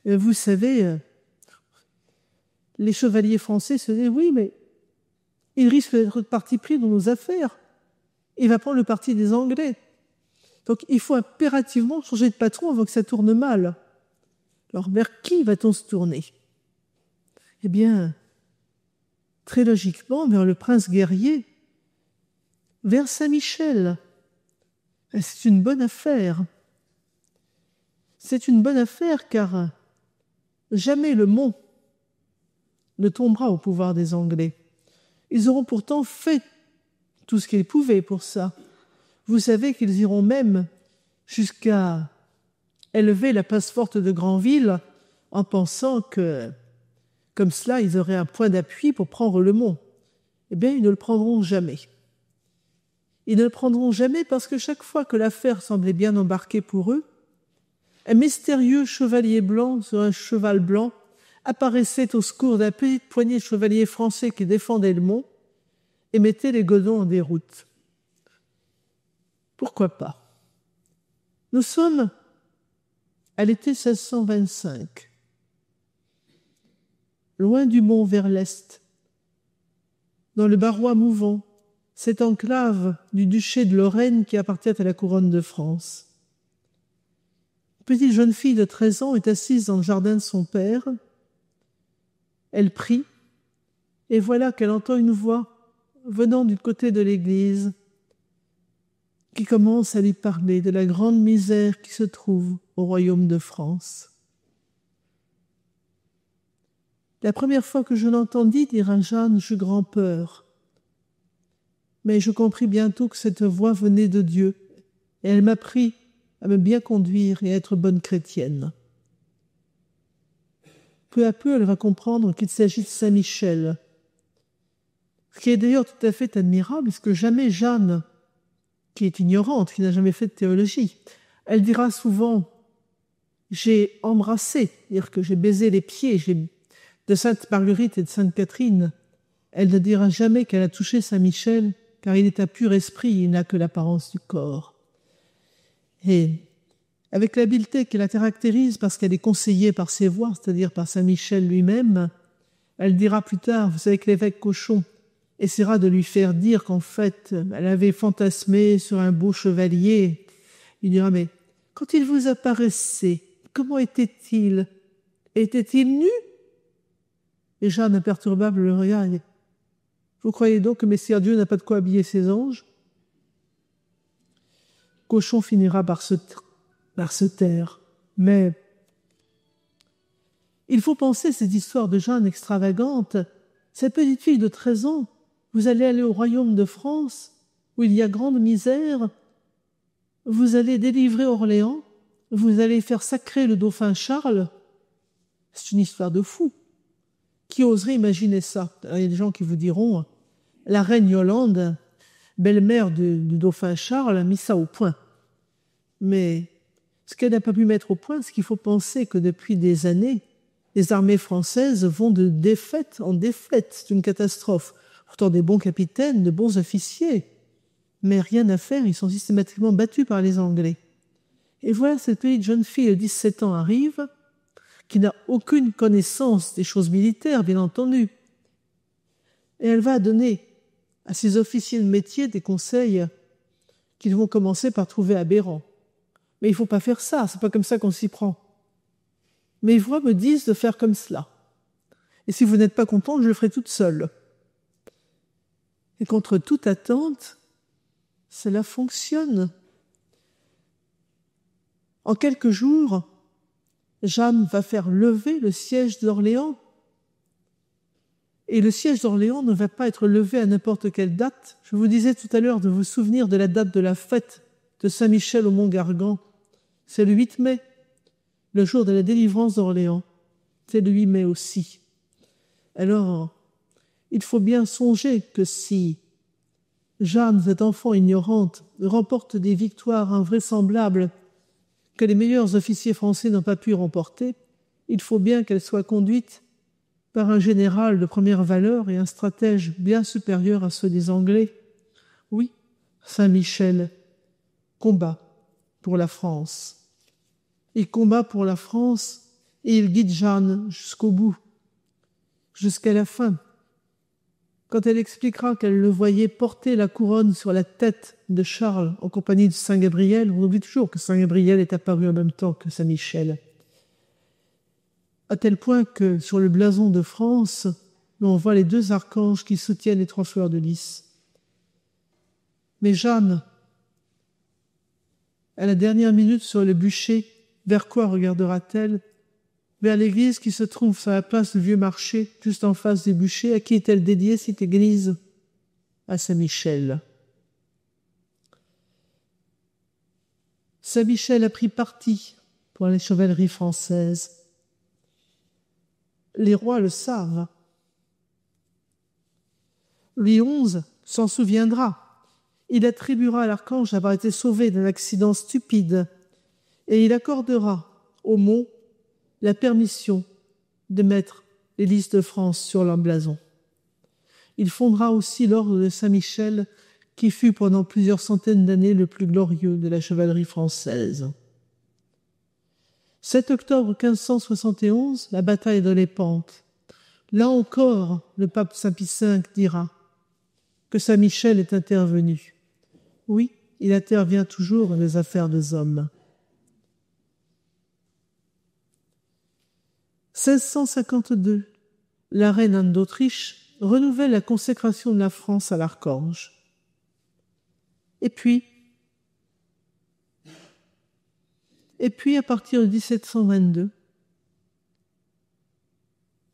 Et vous savez, les chevaliers français se disent « Oui, mais il risque d'être de parti pris dans nos affaires. Il va prendre le parti des Anglais. Donc, il faut impérativement changer de patron avant que ça tourne mal. » Alors, vers qui va-t-on se tourner? Eh bien, très logiquement, vers le prince guerrier, vers Saint-Michel. C'est une bonne affaire. C'est une bonne affaire car jamais le Mont ne tombera au pouvoir des Anglais. Ils auront pourtant fait tout ce qu'ils pouvaient pour ça. Vous savez qu'ils iront même jusqu'à élever la place forte de Granville en pensant que, comme cela, ils auraient un point d'appui pour prendre le Mont. Eh bien, ils ne le prendront jamais. Ils ne le prendront jamais parce que chaque fois que l'affaire semblait bien embarquée pour eux, un mystérieux chevalier blanc sur un cheval blanc apparaissait au secours d'un petit poignée de chevaliers français qui défendaient le Mont et mettait les godons en déroute. Pourquoi pas? Nous sommes à l'été 1625, loin du Mont vers l'est, dans le Barrois mouvant, cette enclave du duché de Lorraine qui appartient à la couronne de France. Une petite jeune fille de 13 ans est assise dans le jardin de son père. Elle prie, et voilà qu'elle entend une voix venant du côté de l'église qui commence à lui parler de la grande misère qui se trouve au royaume de France. La première fois que je l'entendis dire à Jeanne, j'eus grand peur. Mais je compris bientôt que cette voix venait de Dieu, et elle m'apprit à me bien conduire et à être bonne chrétienne. Peu à peu, elle va comprendre qu'il s'agit de Saint-Michel, ce qui est d'ailleurs tout à fait admirable, parce que jamais Jeanne, qui est ignorante, qui n'a jamais fait de théologie, elle dira souvent « j'ai embrassé », c'est-à-dire que j'ai baisé les pieds de Sainte Marguerite et de Sainte Catherine. Elle ne dira jamais qu'elle a touché Saint-Michel, car il est un pur esprit, il n'a que l'apparence du corps. Et avec l'habileté qui la caractérise, parce qu'elle est conseillée par ses voix, c'est-à-dire par Saint-Michel lui-même, elle dira plus tard, vous savez que l'évêque Cochon essaiera de lui faire dire qu'en fait, elle avait fantasmé sur un beau chevalier. Il dira, mais quand il vous apparaissait, comment était-il? Était-il nu? Et Jeanne, imperturbable, le regarde. Vous croyez donc que Messire Dieu n'a pas de quoi habiller ses anges? Cochon finira par se taire. Mais il faut penser cette histoire de Jeanne extravagante. Cette petite fille de 13 ans, vous allez aller au royaume de France, où il y a grande misère, vous allez délivrer Orléans, vous allez faire sacrer le dauphin Charles. C'est une histoire de fou. Qui oserait imaginer ça? Alors, il y a des gens qui vous diront, la reine Yolande, belle-mère du dauphin Charles, a mis ça au point. Mais ce qu'elle n'a pas pu mettre au point, c'est qu'il faut penser que depuis des années, les armées françaises vont de défaite en défaite. C'est une catastrophe. Pourtant des bons capitaines, de bons officiers. Mais rien à faire, ils sont systématiquement battus par les Anglais. Et voilà, cette petite jeune fille de 17 ans arrive, qui n'a aucune connaissance des choses militaires, bien entendu. Et elle va donner à ses officiers de métier des conseils qu'ils vont commencer par trouver aberrants. Mais il ne faut pas faire ça, c'est pas comme ça qu'on s'y prend. Mes voix me disent de faire comme cela. Et si vous n'êtes pas contente, je le ferai toute seule. Et contre toute attente, cela fonctionne. En quelques jours, Jeanne va faire lever le siège d'Orléans. Et le siège d'Orléans ne va pas être levé à n'importe quelle date. Je vous disais tout à l'heure de vous souvenir de la date de la fête de Saint-Michel au Mont-Gargan. C'est le 8 mai, le jour de la délivrance d'Orléans. C'est le 8 mai aussi. Alors, il faut bien songer que si Jeanne, cette enfant ignorante, remporte des victoires invraisemblables que les meilleurs officiers français n'ont pas pu remporter, il faut bien qu'elle soit conduite par un général de première valeur et un stratège bien supérieur à ceux des Anglais. Oui, Saint-Michel combat pour la France. Il combat pour la France et il guide Jeanne jusqu'au bout, jusqu'à la fin. Quand elle expliquera qu'elle le voyait porter la couronne sur la tête de Charles en compagnie de Saint Gabriel, on oublie toujours que Saint Gabriel est apparu en même temps que Saint Michel, à tel point que sur le blason de France, on voit les deux archanges qui soutiennent les 3 fleurs de lys. Mais Jeanne, à la dernière minute sur le bûcher, vers quoi regardera-t-elle? Vers l'église qui se trouve sur la place du Vieux Marché, juste en face du bûcher. À qui est-elle dédiée, cette église? À Saint-Michel. Saint-Michel a pris parti pour les chevaleries françaises. Les rois le savent. Louis XI s'en souviendra. Il attribuera à l'archange d'avoir été sauvé d'un accident stupide et il accordera au mont la permission de mettre les lys de France sur leur blason. Il fondera aussi l'ordre de Saint-Michel, qui fut pendant plusieurs centaines d'années le plus glorieux de la chevalerie française. 7 octobre 1571, la bataille de Lépante. Là encore, le pape Saint-Pie V dira que Saint-Michel est intervenu. Oui, il intervient toujours dans les affaires des hommes. 1652, la reine Anne d'Autriche renouvelle la consécration de la France à l'archange. Et puis, à partir de 1722,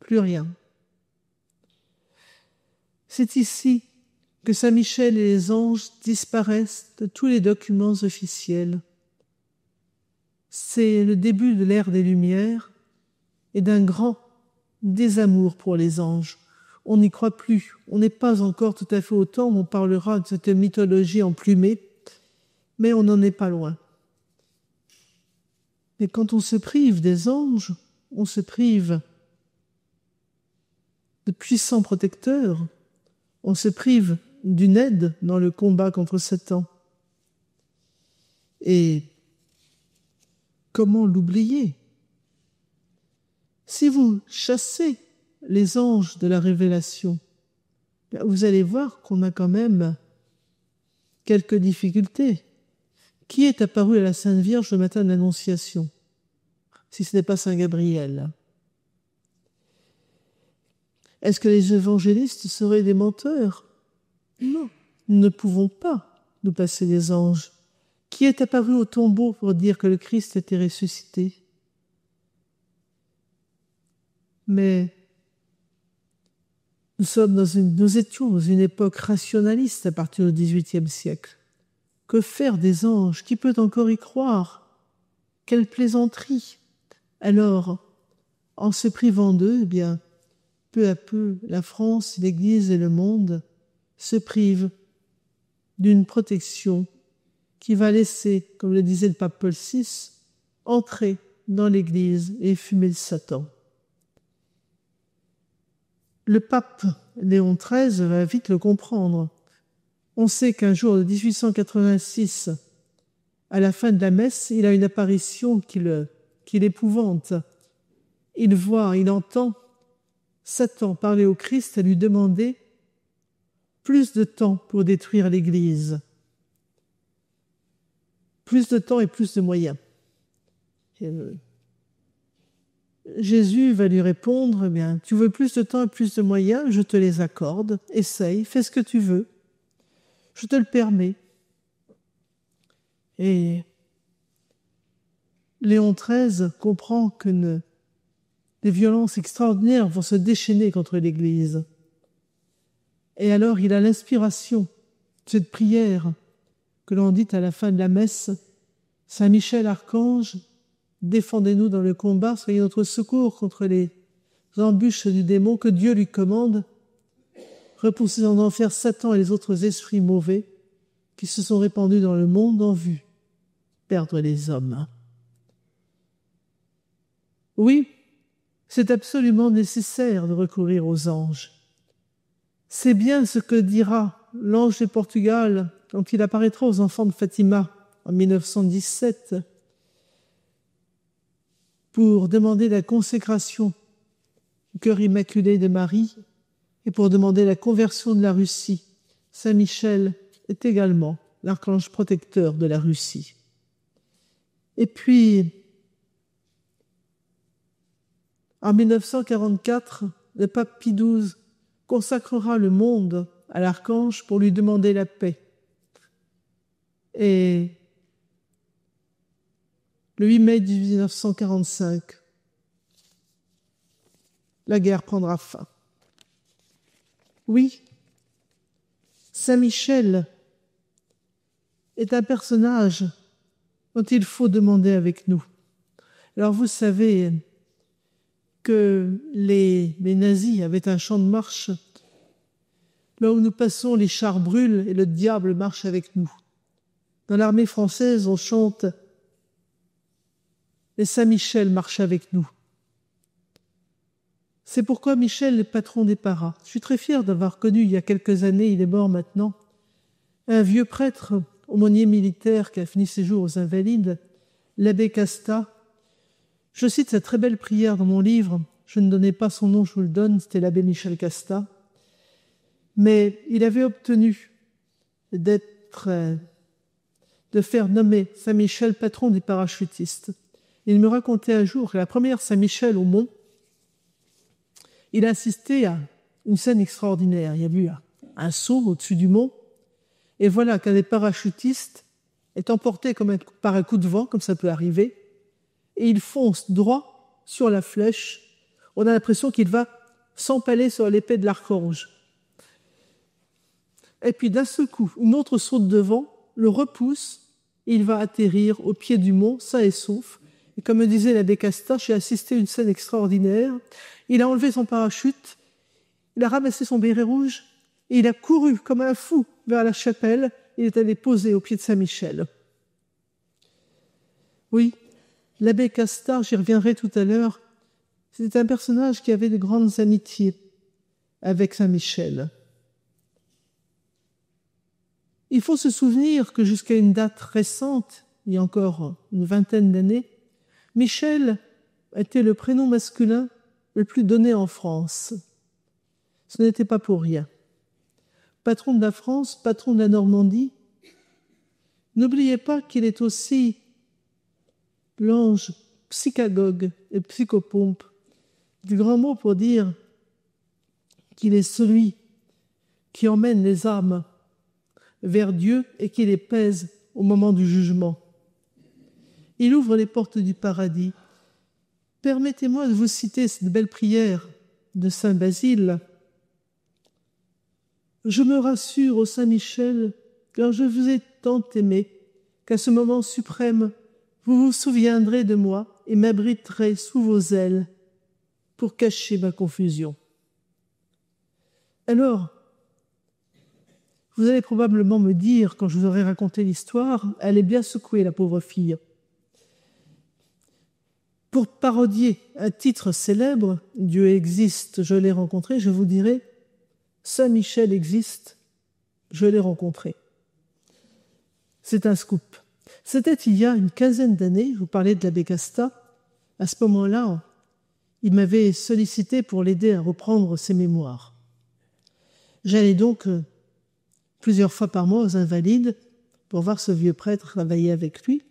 plus rien. C'est ici que Saint-Michel et les anges disparaissent de tous les documents officiels. C'est le début de l'ère des Lumières et d'un grand désamour pour les anges. On n'y croit plus. On n'est pas encore tout à fait au temps où on parlera de cette mythologie emplumée, mais on n'en est pas loin. Mais quand on se prive des anges, on se prive de puissants protecteurs, on se prive d'une aide dans le combat contre Satan. Et comment l'oublier? Si vous chassez les anges de la révélation, vous allez voir qu'on a quand même quelques difficultés. Qui est apparu à la Sainte Vierge le matin de l'Annonciation, si ce n'est pas Saint Gabriel? Est-ce que les évangélistes seraient des menteurs? Non, nous ne pouvons pas nous passer des anges. Qui est apparu au tombeau pour dire que le Christ était ressuscité? Mais nous étions dans une époque rationaliste à partir du XVIIIe siècle. Que faire des anges? Qui peut encore y croire? Quelle plaisanterie! Alors, en se privant d'eux, eh bien, peu à peu, la France, l'Église et le monde se privent d'une protection qui va laisser, comme le disait le pape Paul VI, entrer dans l'Église et fumer le Satan. Le pape Léon XIII va vite le comprendre. On sait qu'un jour de 1886, à la fin de la messe, il a une apparition qui l'épouvante. Il voit, il entend Satan parler au Christ et lui demander plus de temps pour détruire l'Église. Plus de temps et plus de moyens. Jésus va lui répondre, eh bien, tu veux plus de temps et plus de moyens, je te les accorde, essaye, fais ce que tu veux, je te le permets. Et Léon XIII comprend que des violences extraordinaires vont se déchaîner contre l'Église. Et alors il a l'inspiration de cette prière que l'on dit à la fin de la messe, « Saint Michel Archange, défendez-nous dans le combat, soyez notre secours contre les embûches du démon que Dieu lui commande. Repoussez en enfer Satan et les autres esprits mauvais qui se sont répandus dans le monde en vue de perdre les hommes. » Oui, c'est absolument nécessaire de recourir aux anges. C'est bien ce que dira l'ange de Portugal quand il apparaîtra aux enfants de Fatima en 1917 pour demander la consécration du cœur immaculé de Marie et pour demander la conversion de la Russie. Saint Michel est également l'archange protecteur de la Russie. Et puis, en 1944, le pape Pie XII consacrera le monde à l'archange pour lui demander la paix. Et le 8 mai 1945, la guerre prendra fin. Oui, Saint Michel est un personnage dont il faut demander avec nous. Alors vous savez que les nazis avaient un chant de marche. Là où nous passons, les chars brûlent et le diable marche avec nous. Dans l'armée française, on chante « Et Saint Michel marche avec nous ». C'est pourquoi Michel est le patron des paras. Je suis très fier d'avoir connu il y a quelques années, il est mort maintenant, un vieux prêtre aumônier militaire qui a fini ses jours aux Invalides, l'abbé Casta. Je cite cette très belle prière dans mon livre. Je ne donnais pas son nom, je vous le donne, c'était l'abbé Michel Casta. Mais il avait obtenu de faire nommer Saint Michel patron des parachutistes. Il me racontait un jour que la première Saint-Michel au Mont, il a assisté à une scène extraordinaire. Il y a eu un saut au-dessus du mont, et voilà qu'un des parachutistes est emporté par un coup de vent, comme ça peut arriver, et il fonce droit sur la flèche. On a l'impression qu'il va s'empaler sur l'épée de l'archange. Et puis d'un seul coup, une autre saute de vent le repousse, et il va atterrir au pied du mont, sain et sauf. Et comme me disait l'abbé Casta, j'ai assisté à une scène extraordinaire. Il a enlevé son parachute, il a ramassé son béret rouge, et il a couru comme un fou vers la chapelle. Il est allé poser au pied de Saint-Michel. Oui, l'abbé Casta, j'y reviendrai tout à l'heure, c'était un personnage qui avait de grandes amitiés avec Saint-Michel. Il faut se souvenir que jusqu'à une date récente, il y a encore une vingtaine d'années, Michel était le prénom masculin le plus donné en France. Ce n'était pas pour rien. Patron de la France, patron de la Normandie, n'oubliez pas qu'il est aussi l'ange psychagogue et psychopompe, du grand mot pour dire qu'il est celui qui emmène les âmes vers Dieu et qui les pèse au moment du jugement. Il ouvre les portes du paradis. Permettez-moi de vous citer cette belle prière de Saint Basile. « Je me rassure, ô Saint Michel, car je vous ai tant aimé, qu'à ce moment suprême, vous vous souviendrez de moi et m'abriterez sous vos ailes pour cacher ma confusion. » Alors, vous allez probablement me dire, quand je vous aurai raconté l'histoire, elle est bien secouée, la pauvre fille. Pour parodier un titre célèbre, « Dieu existe, je l'ai rencontré », je vous dirai « Saint Michel existe, je l'ai rencontré ». C'est un scoop. C'était il y a une quinzaine d'années, vous parlez de l'abbé Casta. À ce moment-là, il m'avait sollicité pour l'aider à reprendre ses mémoires. J'allais donc plusieurs fois par mois aux Invalides pour voir ce vieux prêtre travailler avec lui.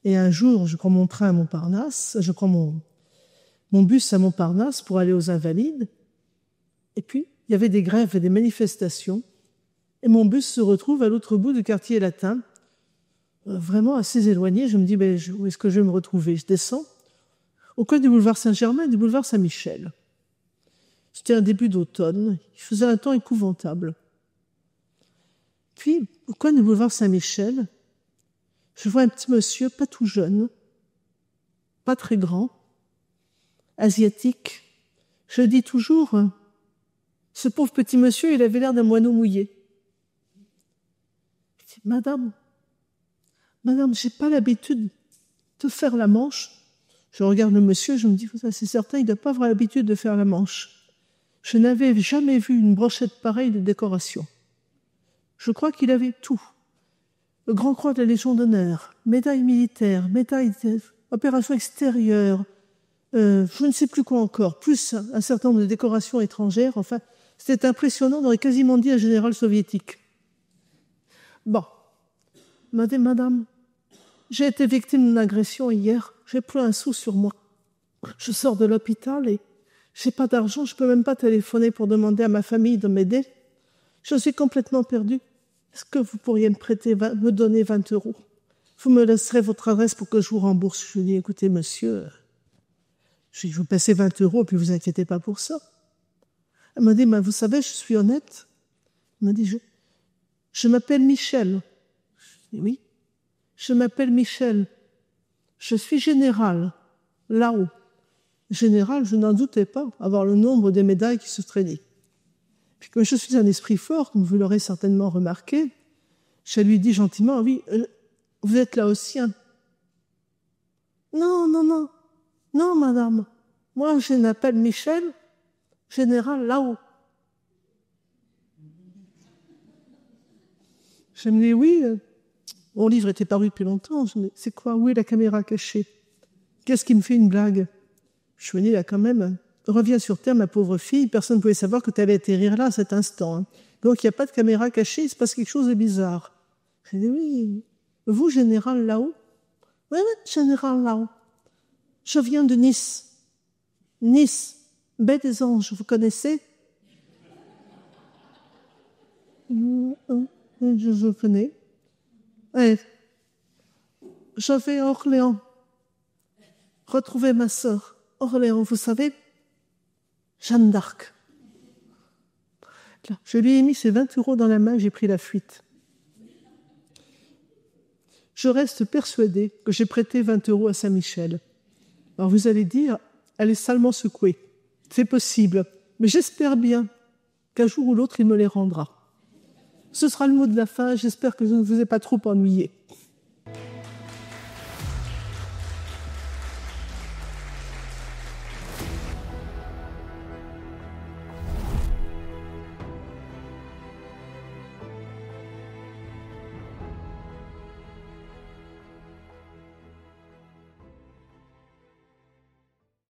Et un jour, je prends mon train à Montparnasse, je prends mon bus à Montparnasse pour aller aux Invalides. Et puis, il y avait des grèves et des manifestations. Et mon bus se retrouve à l'autre bout du quartier latin, vraiment assez éloigné. Je me dis, où est-ce que je vais me retrouver? Je descends au coin du boulevard Saint-Germain et du boulevard Saint-Michel. C'était un début d'automne. Il faisait un temps épouvantable. Puis, au coin du boulevard Saint-Michel, je vois un petit monsieur, pas tout jeune, pas très grand, asiatique. Je dis toujours, ce pauvre petit monsieur, il avait l'air d'un moineau mouillé. Je dis, Madame, j'ai pas l'habitude de faire la manche. Je regarde le monsieur, je me dis, c'est certain, il ne doit pas avoir l'habitude de faire la manche. Je n'avais jamais vu une brochette pareille de décoration. Je crois qu'il avait tout. Le Grand Croix de la Légion d'honneur, médaille militaire, médaille d'opération extérieure, je ne sais plus quoi encore, plus un certain nombre de décorations étrangères. Enfin, c'était impressionnant, on aurait quasiment dit un général soviétique. Bon, m'a dit, Madame, j'ai été victime d'une agression hier, j'ai plus un sou sur moi. Je sors de l'hôpital et j'ai pas d'argent, je peux même pas téléphoner pour demander à ma famille de m'aider. Je suis complètement perdue. Est-ce que vous pourriez me donner 20 €? Vous me laisserez votre adresse pour que je vous rembourse. Je lui dis, écoutez, monsieur, je vais vous passer 20 € puis vous inquiétez pas pour ça. Elle m'a dit, vous savez, je suis honnête. Elle m'a dit, je m'appelle Michel. Je dis, oui, je m'appelle Michel. Je suis général, là-haut. Général, je n'en doutais pas, avoir le nombre des médailles qui se traînaient. Puis comme je suis un esprit fort, comme vous l'aurez certainement remarqué, je lui dis gentiment, oui, vous êtes là aussi. Hein. Non, madame. Moi, je m'appelle Michel, général là-haut. Je me dis, oui, mon livre était paru depuis longtemps. Je me dis, c'est quoi? Où est la caméra cachée? Qu'est-ce qui me fait une blague? Je me dis, là, quand même, reviens sur terre, ma pauvre fille. Personne ne pouvait savoir que tu allais atterrir là, à cet instant. Hein. Donc, il n'y a pas de caméra cachée, il se passe quelque chose de bizarre. Je dis, oui, vous, général là-haut? Oui, général là-haut. Je viens de Nice. Nice, baie des Anges, vous connaissez? Je connais. Ouais. Je vais à Orléans. Retrouver ma sœur. Orléans, vous savez, Jeanne d'Arc. Là, je lui ai mis ces 20 € dans la main, j'ai pris la fuite. Je reste persuadée que j'ai prêté 20 € à Saint-Michel. Alors vous allez dire, elle est salement secouée. C'est possible, mais j'espère bien qu'un jour ou l'autre, il me les rendra. Ce sera le mot de la fin, j'espère que je ne vous ai pas trop ennuyé.